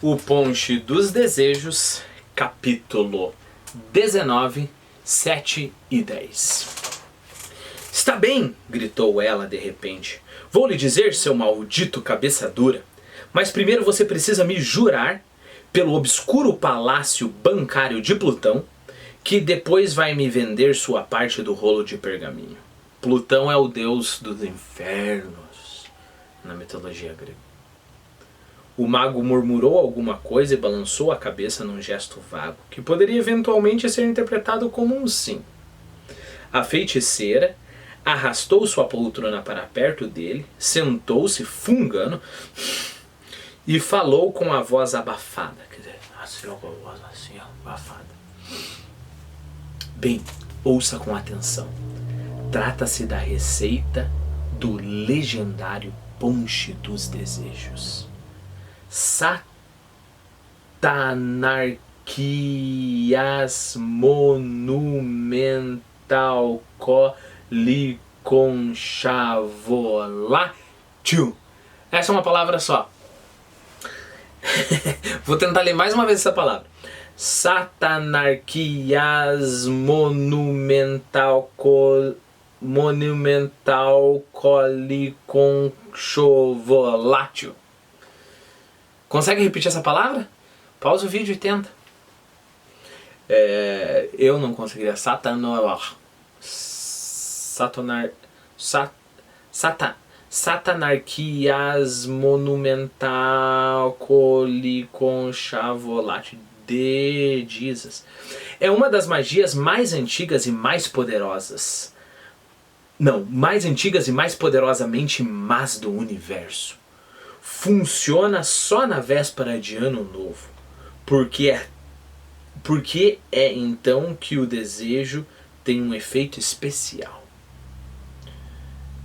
O Ponche dos Desejos, capítulo 19, 7 e 10. Está bem, gritou ela de repente. Vou lhe dizer, seu maldito cabeça dura, mas primeiro você precisa me jurar, pelo obscuro palácio bancário de Plutão, que depois vai me vender sua parte do rolo de pergaminho. Plutão é o deus dos infernos na mitologia grega. O mago murmurou alguma coisa e balançou a cabeça num gesto vago, que poderia eventualmente ser interpretado como um sim. A feiticeira arrastou sua poltrona para perto dele, sentou-se fungando e falou com a voz abafada. Quer dizer, assim, com a voz assim, abafada. Bem, ouça com atenção. Trata-se da receita do legendário Ponche dos Desejos. Satanarquias monumental coliconchavolatio. Essa é uma palavra só. Vou tentar ler mais uma vez essa palavra. Satanarquias monumental coliconchavolatio. Consegue repetir essa palavra? Pausa o vídeo e tenta. Eu não conseguiria. Satanarquias monumental coliconchavolatio de Jesus. É uma das magias mais antigas e mais poderosas. Não, mais antigas e mais poderosamente más do universo. Funciona só na véspera de Ano Novo, porque é então que o desejo tem um efeito especial.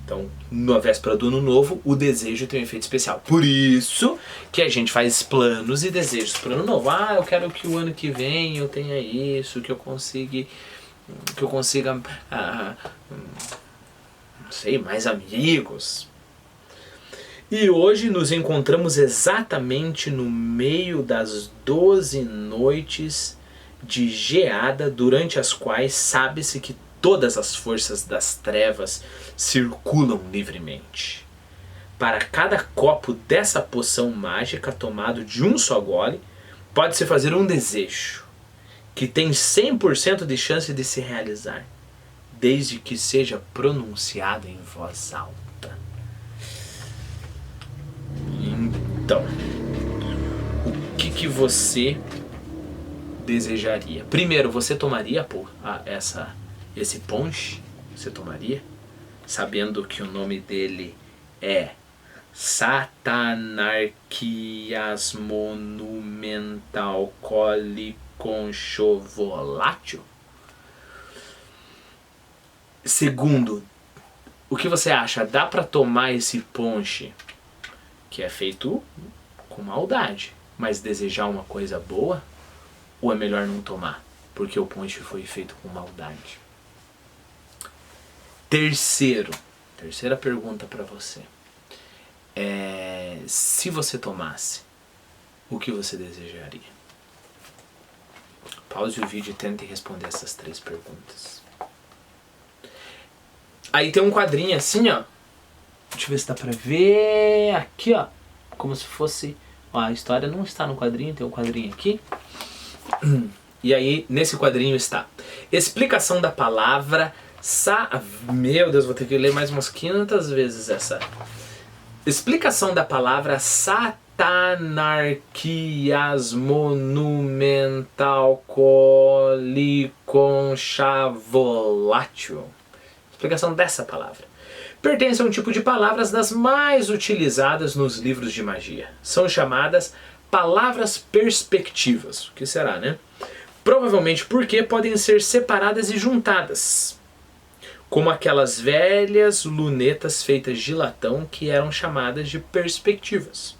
Então, na véspera do Ano Novo, o desejo tem um efeito especial. Por isso que a gente faz planos e desejos para o Ano Novo. Eu quero que o ano que vem eu tenha isso, que eu consiga não sei, mais amigos. E hoje nos encontramos exatamente no meio das 12 noites de geada, durante as quais sabe-se que todas as forças das trevas circulam livremente. Para cada copo dessa poção mágica tomado de um só gole, pode-se fazer um desejo, que tem 100% de chance de se realizar, desde que seja pronunciado em voz alta. Então, o que você desejaria? Primeiro, você tomaria esse ponche? Você tomaria? Sabendo que o nome dele é Satanarquias monumental coliconchavolatio? Segundo, o que você acha? Dá para tomar esse ponche que é feito com maldade, mas desejar uma coisa boa? Ou é melhor não tomar, porque o ponche foi feito com maldade? Terceira pergunta para você. Se você tomasse, o que você desejaria? Pause o vídeo e tente responder essas 3 perguntas. Aí tem um quadrinho assim, ó. Deixa eu ver se dá pra ver. Aqui, ó. Como se fosse... Ó, a história não está no quadrinho, tem um quadrinho aqui. E aí, nesse quadrinho está explicação da palavra... Meu Deus, vou ter que ler mais umas 500 vezes essa. Explicação da palavra Satanarquias monumental coliconchavolatio. Explicação dessa palavra. Pertence a um tipo de palavras das mais utilizadas nos livros de magia. São chamadas palavras perspectivas. O que será, né? Provavelmente porque podem ser separadas e juntadas, como aquelas velhas lunetas feitas de latão que eram chamadas de perspectivas.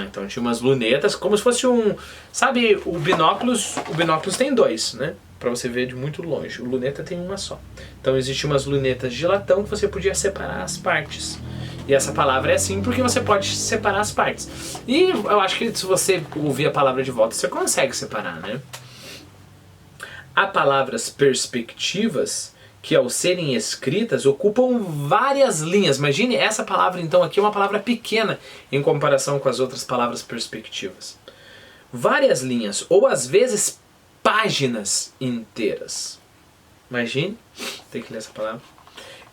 Então tinha umas lunetas, como se fosse um... Sabe, o binóculos tem 2, né? Para você ver de muito longe. O luneta tem uma só. Então existiam umas lunetas de latão que você podia separar as partes. E essa palavra é assim porque você pode separar as partes. E eu acho que se você ouvir a palavra de volta, você consegue separar, né? Há palavras perspectivas que, ao serem escritas, ocupam várias linhas. Imagine essa palavra, então, aqui é uma palavra pequena em comparação com as outras palavras perspectivas. Várias linhas, ou às vezes páginas inteiras. Imagine, tem que ler essa palavra.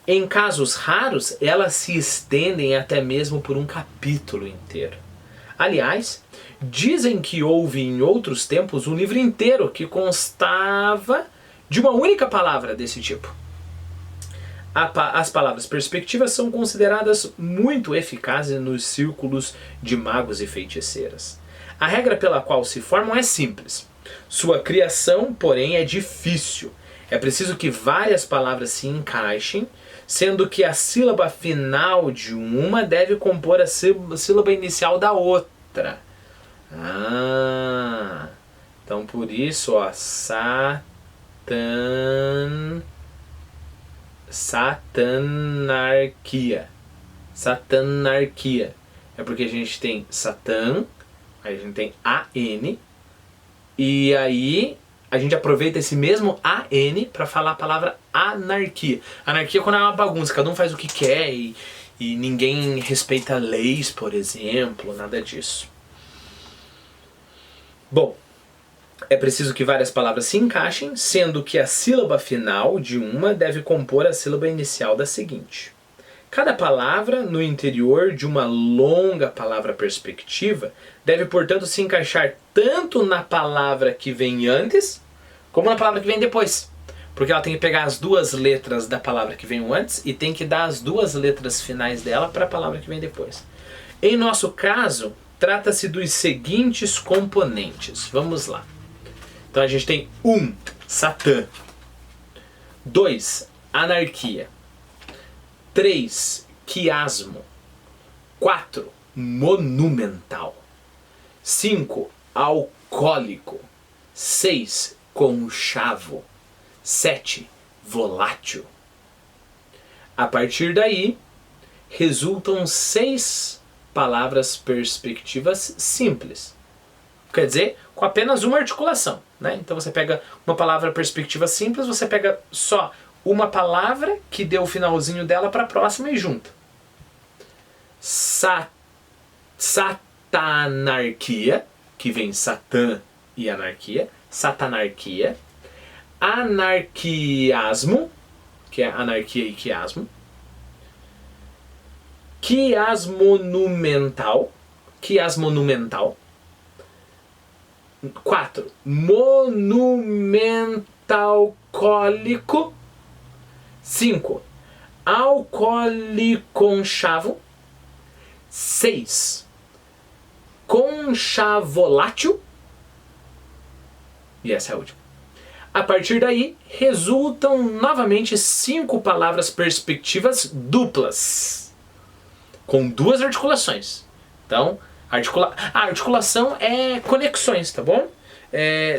Em casos raros, elas se estendem até mesmo por um capítulo inteiro. Aliás, dizem que houve em outros tempos um livro inteiro que constava de uma única palavra desse tipo. As palavras perspectivas são consideradas muito eficazes nos círculos de magos e feiticeiras. A regra pela qual se formam é simples. Sua criação, porém, é difícil. É preciso que várias palavras se encaixem, sendo que a sílaba final de uma deve compor a sílaba inicial da outra. Então por isso, ó, satanarquia. Satanarquia. É porque a gente tem Satã, aí a gente tem AN, e aí a gente aproveita esse mesmo AN para falar a palavra anarquia. Anarquia é quando é uma bagunça, cada um faz o que quer e ninguém respeita leis, por exemplo, nada disso. Bom, é preciso que várias palavras se encaixem, sendo que a sílaba final de uma deve compor a sílaba inicial da seguinte. Cada palavra no interior de uma longa palavra perspectiva deve, portanto, se encaixar tanto na palavra que vem antes, como na palavra que vem depois. Porque ela tem que pegar as duas letras da palavra que vem antes e tem que dar as duas letras finais dela para a palavra que vem depois. Em nosso caso, trata-se dos seguintes componentes. Vamos lá. Então a gente tem 1, Satã. 2, anarquia. 3, quiasmo. 4, monumental. 5, alcoólico. 6, conchavo. 7, volátil. A partir daí, resultam 6 palavras perspectivas simples. Quer dizer, com apenas uma articulação, né? Então você pega uma palavra perspectiva simples, você pega só uma palavra que deu o finalzinho dela para a próxima e junta. Satanarquia, que vem Satã e anarquia. Satanarquia. Anarquiasmo, que é anarquia e quiasmo. Quiasmonumental. Quiasmonumental. 4. Monumentalcólico. 5. Alcooliconchavo. 6. Conchavolátil. E essa é a última. A partir daí, resultam novamente 5 palavras perspectivas duplas, com 2 articulações. Então, a articulação é conexões, tá bom?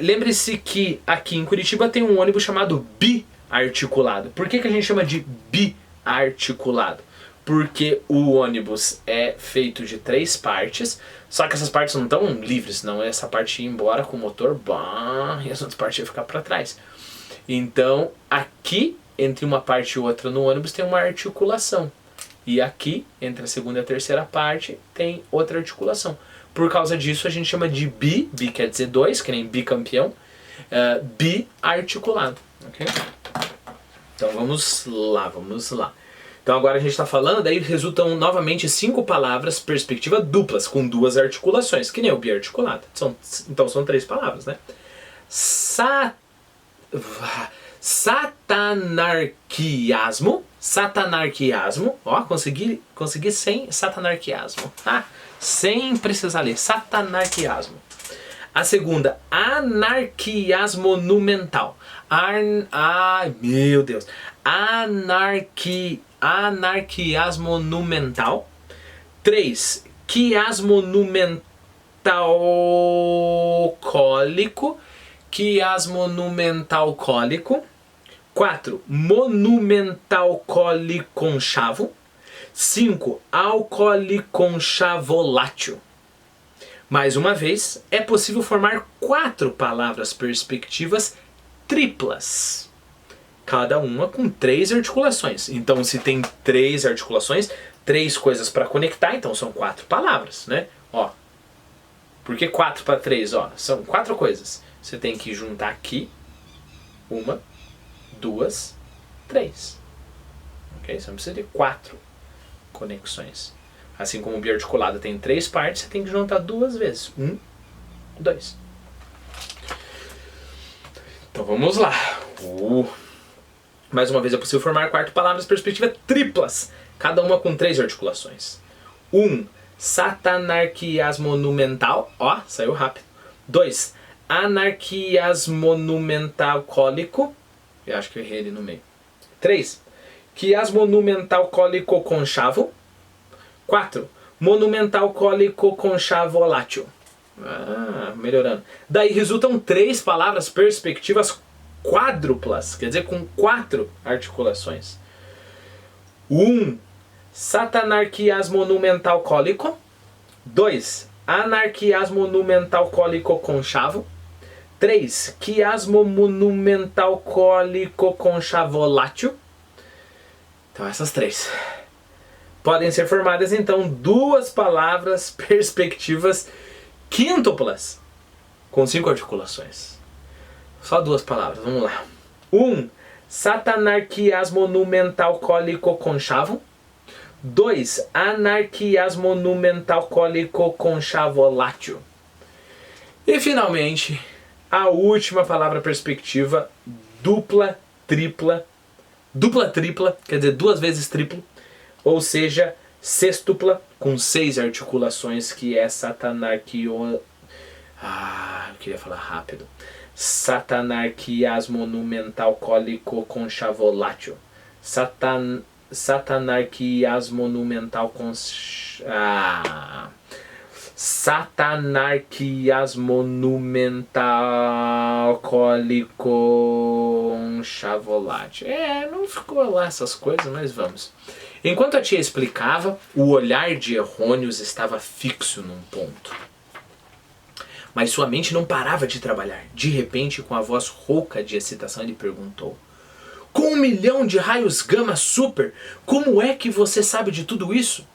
Lembre-se que aqui em Curitiba tem um ônibus chamado biarticulado. Por que a gente chama de biarticulado? Porque o ônibus é feito de 3 partes, só que essas partes não estão livres, senão essa parte ia embora com o motor, e as outras partes iam ficar para trás. Então, aqui, entre uma parte e outra no ônibus, tem uma articulação. E aqui, entre a segunda e a terceira parte, tem outra articulação. Por causa disso, a gente chama de bi quer dizer 2, que nem bicampeão, biarticulado. Okay? Então, vamos lá. Então agora a gente está falando, daí resultam novamente 5 palavras perspectiva duplas, com 2 articulações, que nem o biarticulado. Então são 3 palavras, né? Satanarquiasmo. Ó, consegui sem satanarquiasmo. Sem precisar ler. Satanarquiasmo. A segunda, anarquiasmonumental. Meu Deus. Anarquiasmonumental. 3. Quiasmonumentalcólico. 4. Monumentalcoliconchavo. 5. Alcooliconchavolátil. Mais uma vez, é possível formar 4 palavras perspectivas triplas, cada uma com 3 articulações. Então, se tem 3 articulações, 3 coisas para conectar, então são 4 palavras, né? Ó, por que 4 para 3? Ó, são 4 coisas. Você tem que juntar aqui, 1, 2, 3. Ok? Você não precisa de 4 conexões. Assim como o biarticulado tem 3 partes, você tem que juntar 2 vezes. 1, 2. Então vamos lá. Mais uma vez é possível formar 4 palavras perspectiva triplas, cada uma com 3 articulações. 1. Satanarquiasmonumental. Ó, saiu rápido. 2. Anarquiasmonumental cólico. Eu acho que eu errei ali no meio. 3. Quiasmonumental cólico conchavo. 4. Monumental cólico conchavolátil. Melhorando. Daí resultam 3 palavras perspectivas quádruplas, quer dizer, com 4 articulações. 1. Satanarquiasmonumental cólico. 2. Anarquiasmonumental cólico conchavo. 3. Quiasmonumental cólico conchavolátil. Então essas 3. Podem ser formadas então 2 palavras perspectivas quíntuplas com 5 articulações. Só 2 palavras, vamos lá. 1. Satanarquiasmonumental cólico conchavo. 2. Anarquiasmonumental cólico conchavolátil. E finalmente, a última palavra perspectiva dupla tripla, quer dizer 2 vezes triplo, ou seja, sextupla com 6 articulações, que é eu queria falar rápido. Satanarquiasmonumental cólico conchavolátil. Satanarquiasmonumental Satanarquiasmonumental cólico conchavolátil. Não ficou lá essas coisas, mas vamos. Enquanto a tia explicava, o olhar de Errônios estava fixo num ponto. Mas sua mente não parava de trabalhar. De repente, com a voz rouca de excitação, ele perguntou: com 1 milhão de raios gama super, como é que você sabe de tudo isso?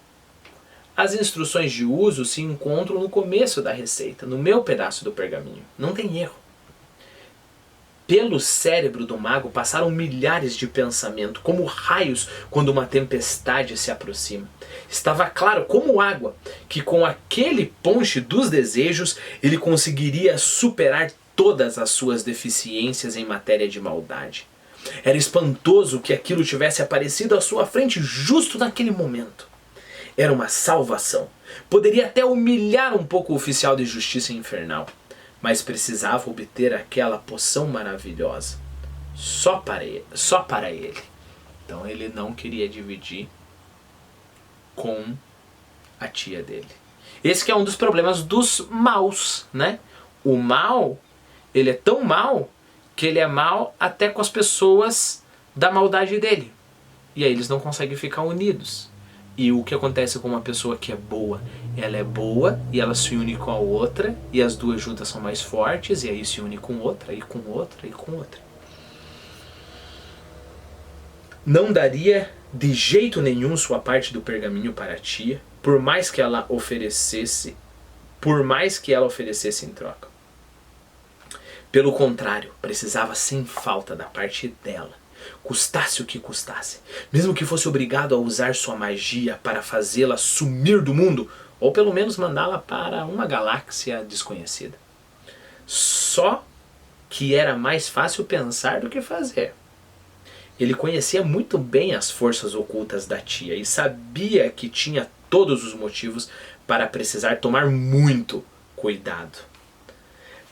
As instruções de uso se encontram no começo da receita, no meu pedaço do pergaminho. Não tem erro. Pelo cérebro do mago passaram milhares de pensamentos, como raios quando uma tempestade se aproxima. Estava claro como água que com aquele ponche dos desejos ele conseguiria superar todas as suas deficiências em matéria de maldade. Era espantoso que aquilo tivesse aparecido à sua frente justo naquele momento. Era uma salvação. Poderia até humilhar um pouco o oficial de justiça infernal, mas precisava obter aquela poção maravilhosa só para ele. Então ele não queria dividir com a tia dele. Esse que é um dos problemas dos maus, né? O mal, ele é tão mau que ele é mau até com as pessoas da maldade dele. E aí eles não conseguem ficar unidos. E o que acontece com uma pessoa que é boa? Ela é boa e ela se une com a outra, e as duas juntas são mais fortes, e aí se une com outra, e com outra, e com outra. Não daria de jeito nenhum sua parte do pergaminho para a tia, por mais que ela oferecesse em troca. Pelo contrário, precisava sem falta da parte dela, custasse o que custasse, mesmo que fosse obrigado a usar sua magia para fazê-la sumir do mundo, ou pelo menos mandá-la para uma galáxia desconhecida. Só que era mais fácil pensar do que fazer. Ele conhecia muito bem as forças ocultas da tia e sabia que tinha todos os motivos para precisar tomar muito cuidado.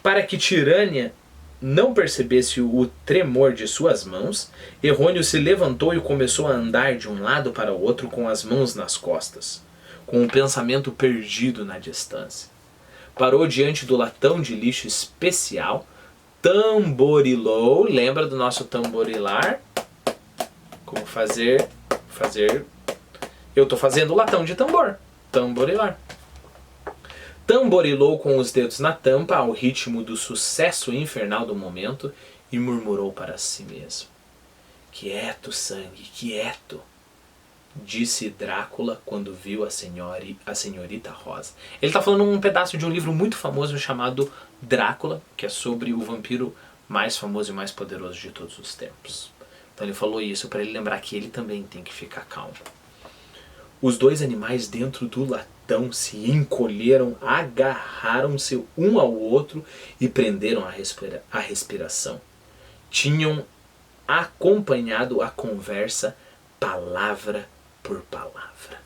Para que Tirânia não percebesse o tremor de suas mãos, Errônio se levantou e começou a andar de um lado para o outro com as mãos nas costas, com o pensamento perdido na distância. Parou diante do latão de lixo especial, tamborilou, lembra do nosso tamborilar? Como fazer... Eu tô fazendo latão de tambor. Tamborilar. Tamborilou com os dedos na tampa ao ritmo do sucesso infernal do momento e murmurou para si mesmo. Quieto, sangue, quieto, disse Drácula quando viu a senhorita Rosa. Ele está falando um pedaço de um livro muito famoso chamado Drácula, que é sobre o vampiro mais famoso e mais poderoso de todos os tempos. Então ele falou isso para ele lembrar que ele também tem que ficar calmo. Os dois animais dentro do latão se encolheram, agarraram-se um ao outro e prenderam a respiração. Tinham acompanhado a conversa palavra por palavra.